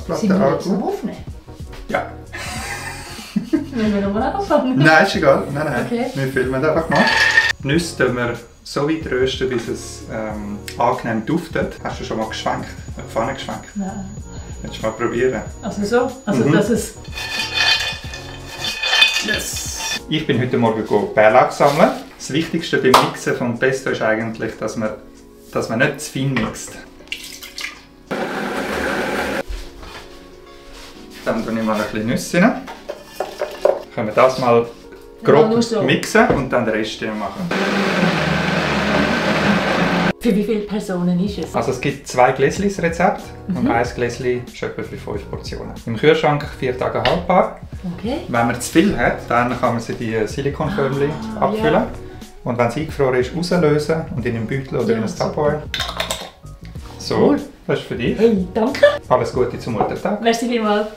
Glasplatte angeguckt. Sind wir aufnehmen? Ja. Müssen wir nochmal anfangen? Nein, ist egal. Nein. Okay. Wir filmen einfach mal. Die Nüsse tun wir so weit rösten, bis es angenehm duftet. Hast du schon mal geschwenkt? Eine Pfanne geschwenkt? Nein. Willst du mal probieren? Also so? Also dass es... Yes! Ich bin heute Morgen Bärlauch sammeln. Das Wichtigste beim Mixen vom Pesto ist eigentlich, dass man nicht zu fein mixt. Dann tue ich mal ein bisschen Nüsse rein. Können wir das mal grob so mixen und dann den Rest machen. Für wie viele Personen ist es? Also es gibt 2 Gläschen Rezept und 1 Gläschen ist etwa für 5 Portionen. Im Kühlschrank 4 Tage haltbar. Okay. Wenn man zu viel hat, dann kann man sie die Silikonförmchen abfüllen. Ja. Und wenn es eingefroren ist, rauslösen und in einen Beutel oder in ein Tupperware. So, Cool. Das ist für dich. Hey, danke. Alles Gute zum Muttertag. Merci vielmals.